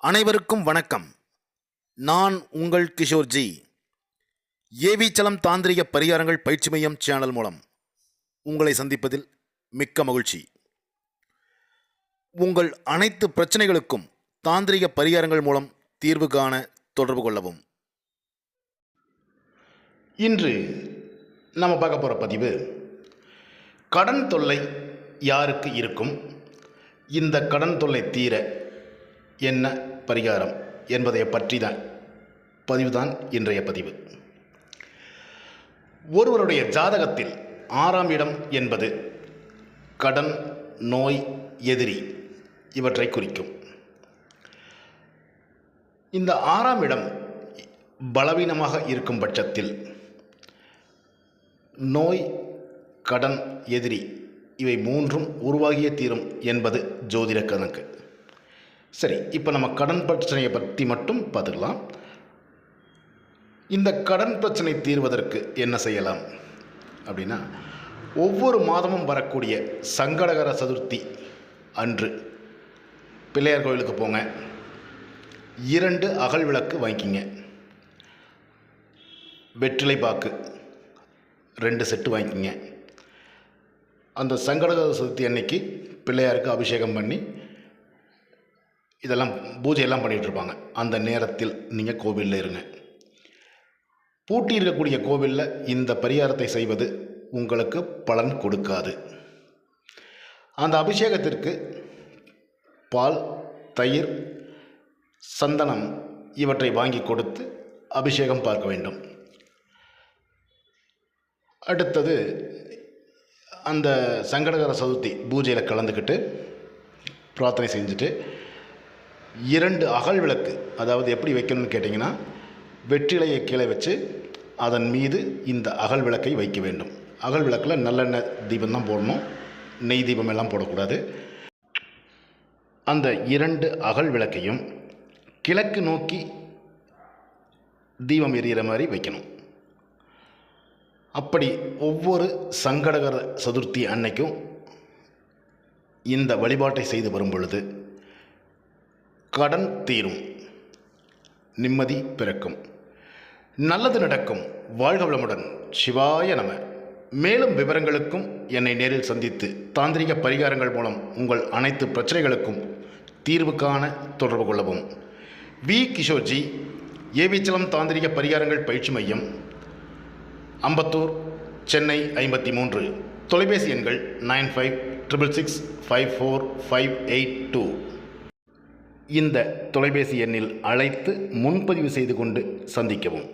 அனைவருக்கும் வணக்கம். நான் உங்கள் கிஷோர்ஜி. ஏவிச்சலம் தாந்திரிக பரிகாரங்கள் பயிற்சி மையம் சேனல் மூலம் உங்களை சந்திப்பதில் மிக்க மகிழ்ச்சி. உங்கள் அனைத்து பிரச்சனைகளுக்கும் தாந்திரிக பரிகாரங்கள் மூலம் தீர்வு காண தொடர்பு கொள்ளவும். இன்று நம்ம பார்க்க போகிற பதிவு, கடன் தொல்லை யாருக்கு இருக்கும், இந்த கடன் தொல்லை தீர என்ன பரிகாரம் என்பதை பற்றி தான் பதிவுதான் இன்றைய பதிவு. ஒருவருடைய ஜாதகத்தில் 6ஆம் இடம் என்பது கடன், நோய், எதிரி இவற்றை குறிக்கும். இந்த 6ஆம் இடம் பலவீனமாக இருக்கும் பட்சத்தில் நோய், கடன், எதிரி இவை மூன்றும் உருவாகியே தீரும் என்பது ஜோதிட கணக்கு. சரி, இப்போ நம்ம கடன் பிரச்சனையை பற்றி மட்டும் பார்த்துக்கலாம். இந்த கடன் பிரச்சனை தீர்வதற்கு என்ன செய்யலாம் அப்படின்னா, ஒவ்வொரு மாதமும் வரக்கூடிய சங்கடகர சதுர்த்தி அன்று பிள்ளையார் கோயிலுக்கு போங்க, 2 அகல் விளக்கு வாங்கிக்கிங்க, வெற்றிலை பாக்கு 2 செட்டு வாங்கிக்கிங்க. அந்த சங்கடகர சதுர்த்தி அன்னைக்கு பிள்ளையாருக்கு அபிஷேகம் பண்ணி இதெல்லாம் பூஜையெல்லாம் பண்ணிகிட்ருப்பாங்க. அந்த நேரத்தில் நீங்கள் கோவிலில் இருங்க. பூட்டி இருக்கக்கூடிய கோவிலில் இந்த பரிகாரத்தை செய்வது உங்களுக்கு பலன் கொடுக்காது. அந்த அபிஷேகத்திற்கு பால், தயிர், சந்தனம் இவற்றை வாங்கி கொடுத்து அபிஷேகம் பார்க்க வேண்டும். அடுத்தது, அந்த சங்கடகர சதுர்த்தி பூஜையில் கலந்துக்கிட்டு பிரார்த்தனை செஞ்சுட்டு 2 அகல் விளக்கு, அதாவது எப்படி வைக்கணும்னு கேட்டிங்கன்னா, வெற்றிலையை கீழே வச்சு அதன் மீது இந்த அகல் விளக்கை வைக்க வேண்டும். அகல் விளக்கில் நல்லெண்ணெய் தீபம் தான் போடணும், நெய் தீபம் எல்லாம் போடக்கூடாது. அந்த 2 அகல் விளக்கையும் கிழக்கு நோக்கி தீபம் எரிகிற மாதிரி வைக்கணும். அப்படி ஒவ்வொரு சங்கடகர சதுர்த்தி அன்னைக்கும் இந்த வழிபாட்டை செய்து வரும் பொழுது கடன் தீரும், நிம்மதி பிறக்கும், நல்லது நடக்கும். வாழ்க வளமுடன். சிவாய நம. மேலும் விவரங்களுக்கும் என்னை நேரில் சந்தித்து தாந்திரிக பரிகாரங்கள் மூலம் உங்கள் அனைத்து பிரச்சனைகளுக்கும் தீர்வு காண தொடர்பு கொள்ளவும். வி. கிஷோர்ஜி, ஏவிச்சலம் தாந்திரிக பரிகாரங்கள் பயிற்சி மையம், அம்பத்தூர், சென்னை 53. தொலைபேசி எண்கள் 9566654582. இந்த தொலைபேசி எண்ணில் அழைத்து முன்பதிவு செய்து கொண்டு சந்திக்கவும்.